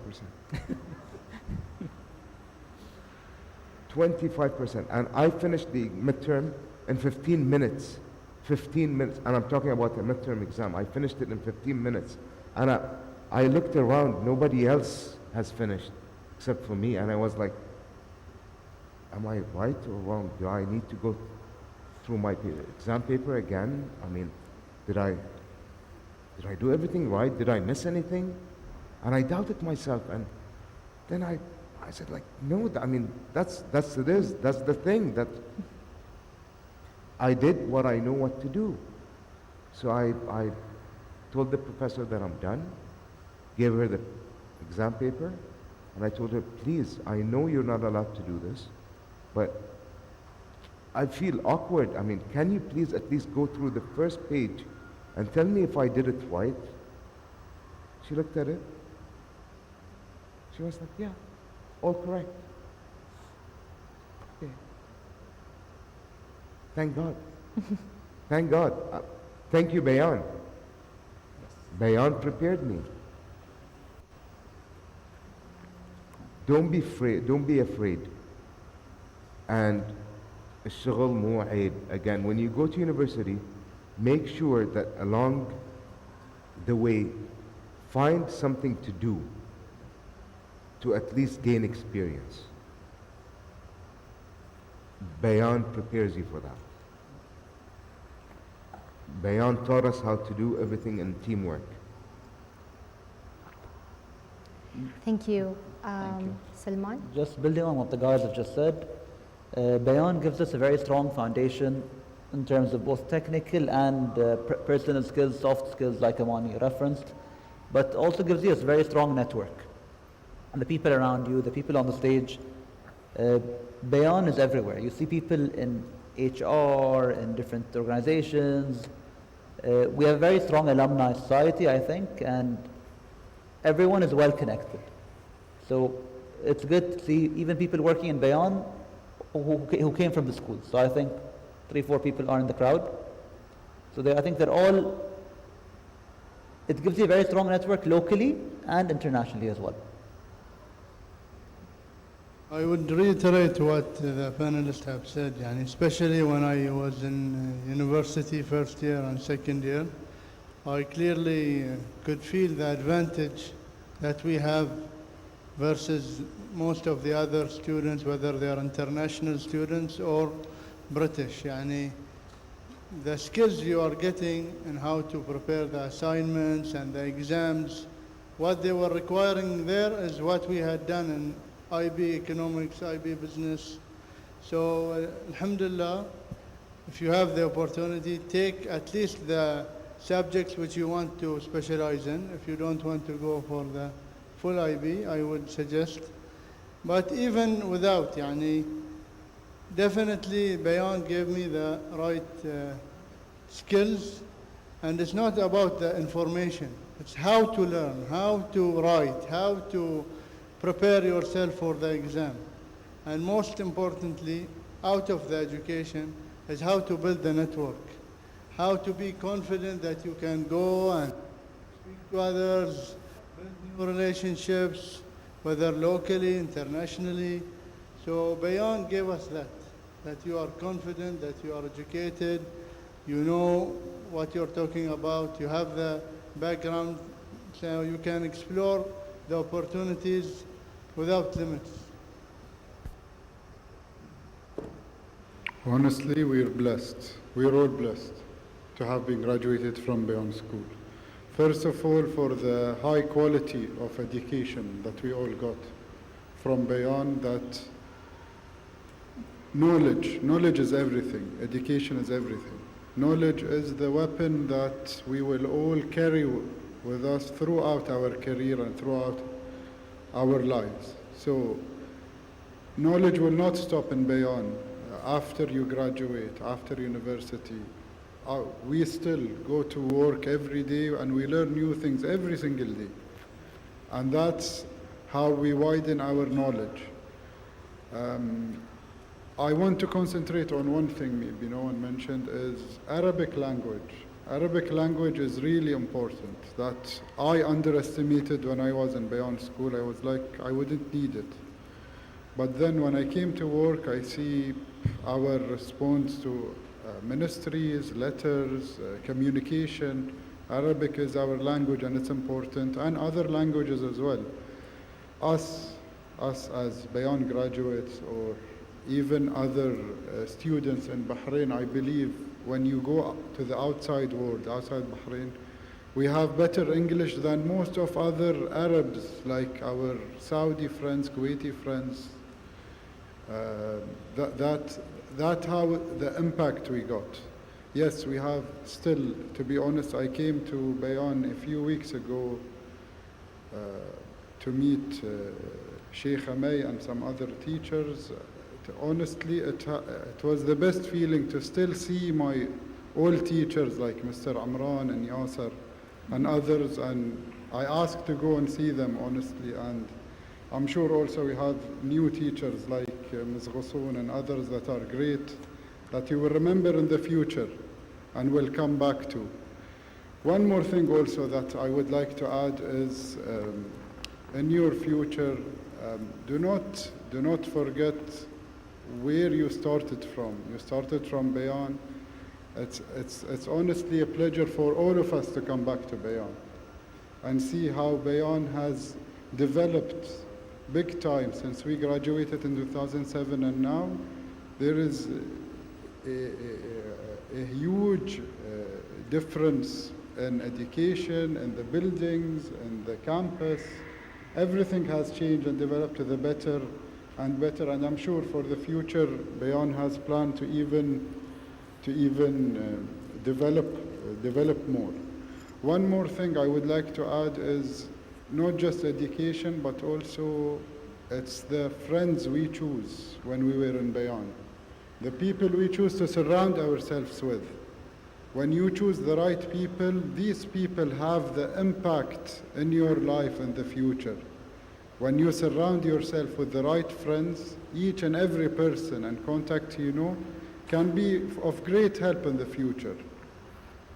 25%. And I finished the midterm in 15 minutes. 15 minutes. And I'm talking about a midterm exam. I finished it in 15 minutes. And I looked around. Nobody else has finished except for me. And I was like, am I right or wrong? Do I need to go through my exam paper again? Did I do everything right? Did I miss anything? And I doubted myself. And then I said, like, no, that's it is. That's the thing, that I did what I know what to do. So I told the professor that I'm done, gave her the exam paper, and I told her, please, I know you're not allowed to do this, but I feel awkward. Can you please at least go through the first page and tell me if I did it right? She looked at it. She was like, yeah, all correct. Okay. Thank God. Thank God. Thank you, Bayon. Bayon prepared me. Don't be afraid. Don't be afraid. And الشغل مو عيب. Again, when you go to university, make sure that along the way, find something to do to at least gain experience. Bayon prepares you for that. Bayon taught us how to do everything in teamwork. Thank you. Thank you. Salman? Just building on what the guys have just said, Bayon gives us a very strong foundation in terms of both technical and personal skills, soft skills like Amani referenced, but also gives you a very strong network. And the people around you, the people on the stage, Bayon is everywhere. You see people in HR, in different organizations. We have a very strong alumni society, I think, and everyone is well connected. So it's good to see even people working in Bayon who came from the school. So I think 3-4 people are in the crowd. So I think they're all, it gives you a very strong network locally and internationally as well. I would reiterate what the panelists have said, yani especially when I was in university first year and second year, I clearly could feel the advantage that we have versus most of the other students, whether they are international students or British. Yani the skills you are getting and how to prepare the assignments and the exams, what they were requiring there is what we had done in IB Economics, IB Business. So, Alhamdulillah, if you have the opportunity, take at least the subjects which you want to specialize in. If you don't want to go for the full IB, I would suggest. But even without, yani, definitely Bayon gave me the right skills, and it's not about the information. It's how to learn, how to write, how to prepare yourself for the exam. And most importantly, out of the education, is how to build the network, how to be confident that you can go and speak to others, build new relationships, whether locally, internationally. So Bayon gave us that you are confident, that you are educated, you know what you're talking about, you have the background, so you can explore the opportunities without limits. Honestly, we're blessed. We're all blessed to have been graduated from Bayon School. First of all, for the high quality of education that we all got from Bayon, that knowledge is everything, education is everything. Knowledge is the weapon that we will all carry with us throughout our career and throughout our lives. So knowledge will not stop in Bayon. After you graduate, after university, we still go to work every day and we learn new things every single day. And that's how we widen our knowledge. I want to concentrate on one thing maybe no one mentioned is Arabic language. Arabic language is really important that I underestimated when I was in Bayon school. I was like, I wouldn't need it. But then when I came to work, I see our response to ministries, letters, communication. Arabic is our language and it's important, and other languages as well. Us as Bayon graduates or even other students in Bahrain, I believe when you go to the outside world, outside Bahrain, we have better English than most of other Arabs, like our Saudi friends, Kuwaiti friends. That's how the impact we got. Yes, we have still, to be honest, I came to Bayon a few weeks ago to meet Sheikh Amay and some other teachers. Honestly, it was the best feeling to still see my old teachers like Mr. Amran and Yasser and others, and I asked to go and see them honestly, and I'm sure also we have new teachers like Ms. Ghussoon and others that are great, that you will remember in the future and will come back to. One more thing also that I would like to add is in your future, do not forget where you started from. You started from Bayon. It's honestly a pleasure for all of us to come back to Bayon and see how Bayon has developed big time since we graduated in 2007, and now there is a huge difference in education, in the buildings, in the campus. Everything has changed and developed to the better and better, and I'm sure for the future, Bayon has planned to even develop more. One more thing I would like to add is not just education, but also it's the friends we choose when we were in Bayon. The people we choose to surround ourselves with. When you choose the right people, these people have the impact in your life in the future. When you surround yourself with the right friends, each and every person and contact you know can be of great help in the future.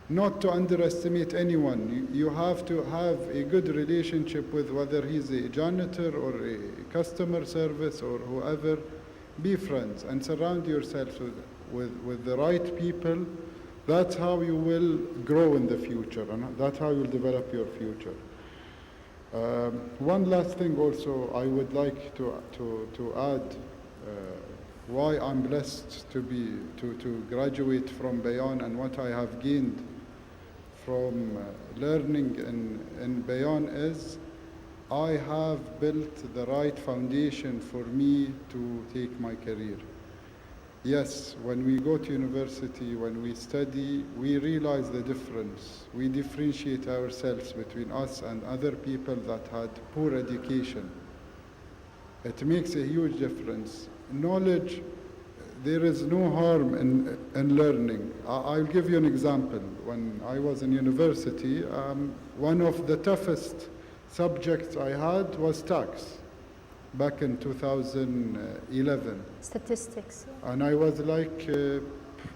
Not to underestimate anyone. You have to have a good relationship with whether he's a janitor or a customer service or whoever. Be friends and surround yourself with the right people. That's how you will grow in the future, and that's how you'll develop your future. One last thing also I would like to add why I'm blessed to graduate from Bayon and what I have gained from learning in Bayon is I have built the right foundation for me to take my career. Yes, when we go to university, when we study, we realize the difference. We differentiate ourselves between us and other people that had poor education. It makes a huge difference. Knowledge, there is no harm in learning. I'll give you an example. When I was in university, one of the toughest subjects I had was tax back in 2011. Statistics. And I was like,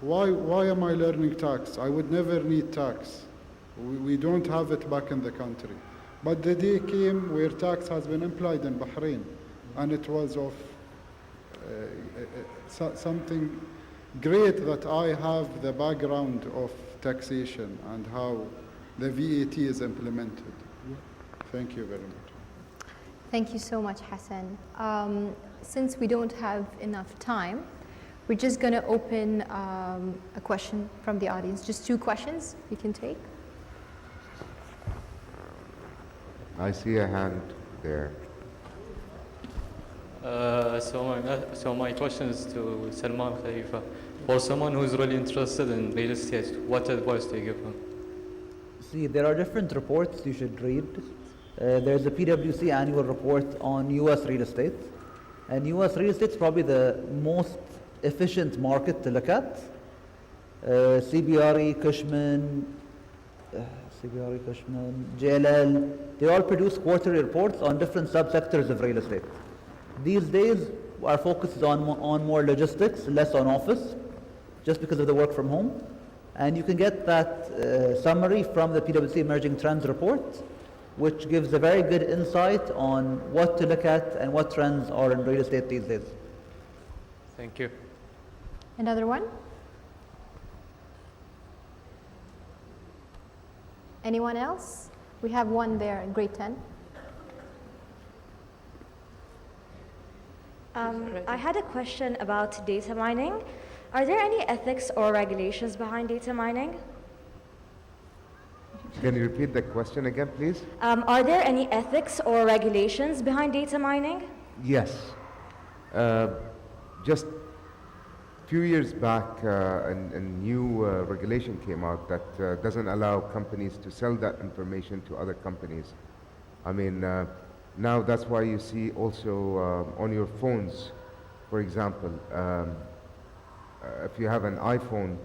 why am I learning tax? I would never need tax. We don't have it back in the country. But the day came where tax has been employed in Bahrain, and it was of something great that I have the background of taxation and how the VAT is implemented. Thank you very much. Thank you so much, Hassan. Since we don't have enough time, we're just going to open a question from the audience. Just 2 questions we can take. I see a hand there. So my question is to Salman Khalifa. For someone who's really interested in real estate, what advice do you give him? See, there are different reports you should read. There's a PwC annual report on US real estate. And US real estate is probably the most efficient market to look at. CBRE, Cushman, JLL, they all produce quarterly reports on different subsectors of real estate. These days, our focus is on more logistics, less on office, just because of the work from home. And you can get that summary from the PwC Emerging Trends report, which gives a very good insight on what to look at and what trends are in real estate these days. Thank you. Another one? Anyone else? We have one there in grade 10. I had a question about data mining. Are there any ethics or regulations behind data mining? Can you repeat the question again, please? Are there any ethics or regulations behind data mining? Yes. Just a few years back, a new regulation came out that doesn't allow companies to sell that information to other companies. I mean, now that's why you see also on your phones, for example, if you have an iPhone,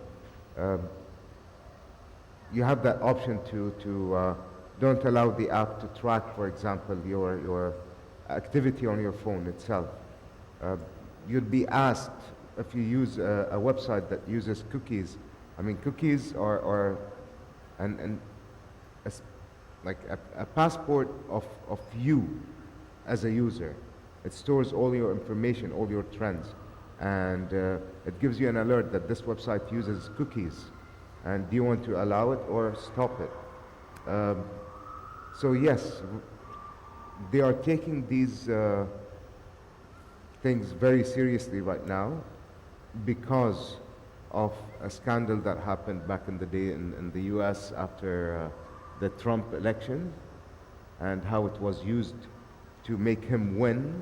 you have that option to don't allow the app to track, for example, your activity on your phone itself. Uh, you'd be asked if you use a website that uses cookies. I mean, cookies are a s- like a passport of you as a user. It stores all your information, all your trends, and it gives you an alert that this website uses cookies. And do you want to allow it or stop it? So yes, they are taking these things very seriously right now because of a scandal that happened back in the day in the US after the Trump election, and how it was used to make him win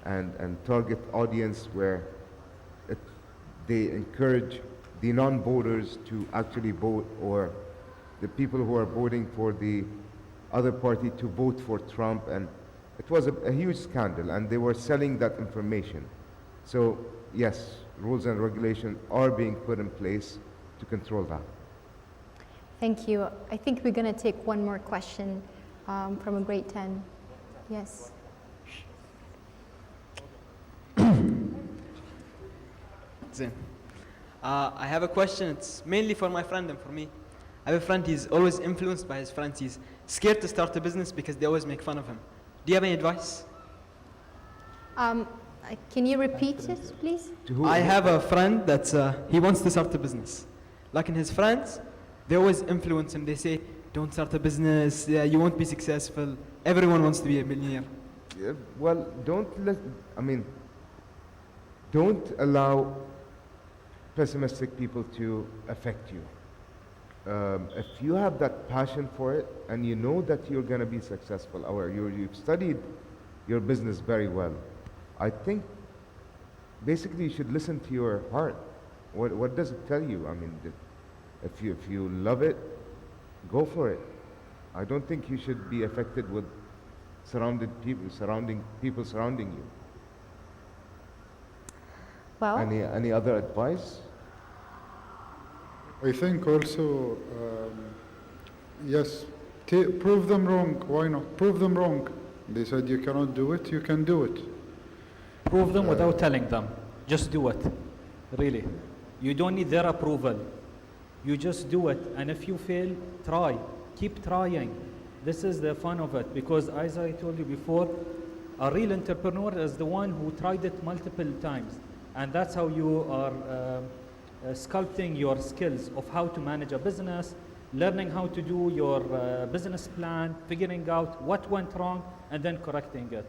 and target audience where it, they encourage the non-voters to actually vote, or the people who are voting for the other party to vote for Trump. And it was a huge scandal, and they were selling that information. So yes, rules and regulations are being put in place to control that. Thank you. I think we're going to take one more question from a grade 10. Yes. Zin. I have a question. It's mainly for my friend and for me. I have a friend, he's always influenced by his friends. He's scared to start a business because they always make fun of him. Do you have any advice? Can you repeat it, please? I have a friend that he wants to start a business. Like in his friends, they always influence him. They say, don't start a business, yeah, you won't be successful. Everyone wants to be a millionaire. Yeah, well, don't allow pessimistic people to affect you. If you have that passion for it and you know that you're going to be successful, or you've studied your business very well, I think basically you should listen to your heart. What does it tell you? I mean, if you love it, go for it. I don't think you should be affected with surrounding people surrounding you. Well, Any other advice? I think also, yes, prove them wrong. Why not? Prove them wrong. They said you cannot do it, you can do it. Prove them without telling them. Just do it. Really. You don't need their approval. You just do it. And if you fail, try. Keep trying. This is the fun of it. Because as I told you before, a real entrepreneur is the one who tried it multiple times. And that's how you are sculpting your skills of how to manage a business, learning how to do your business plan, figuring out what went wrong, and then correcting it.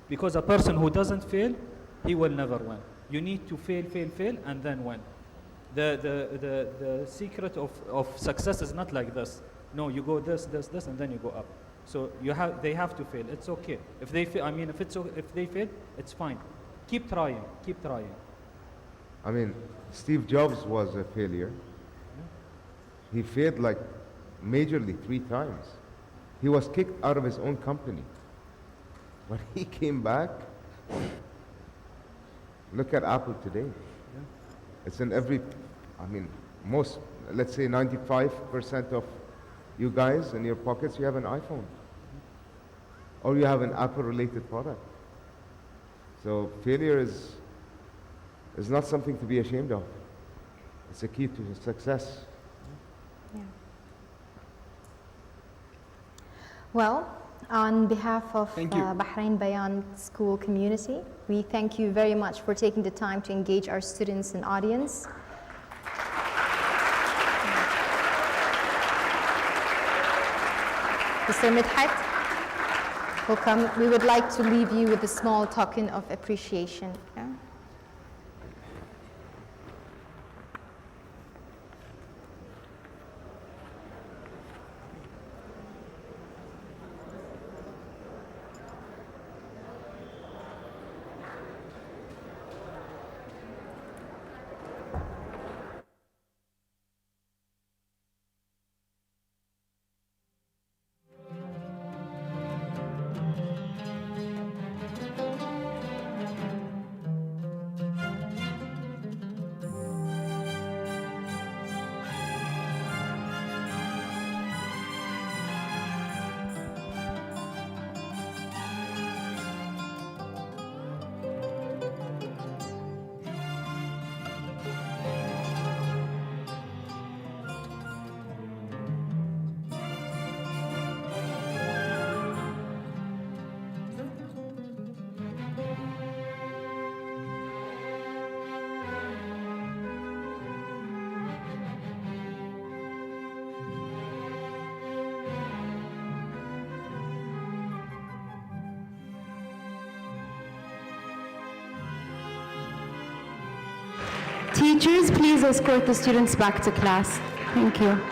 Because a person who doesn't fail, he will never win. You need to fail, and then win. The secret of success is not like this. No, you go this, and then you go up. So they have to fail. It's okay. If they fail, if they fail, it's fine. Keep trying. I mean, Steve Jobs was a failure. He failed like majorly 3 times. He was kicked out of his own company. But he came back. Look at Apple today. It's in most, let's say 95% of you guys in your pockets, you have an iPhone. Or you have an Apple-related product. So failure is not something to be ashamed of. It's a key to success. Yeah. Well, on behalf of Bahrain Bayon School community, we thank you very much for taking the time to engage our students and audience. Mr. Midhat, welcome. We would like to leave you with a small token of appreciation. Yeah? Teachers, please escort the students back to class. Thank you.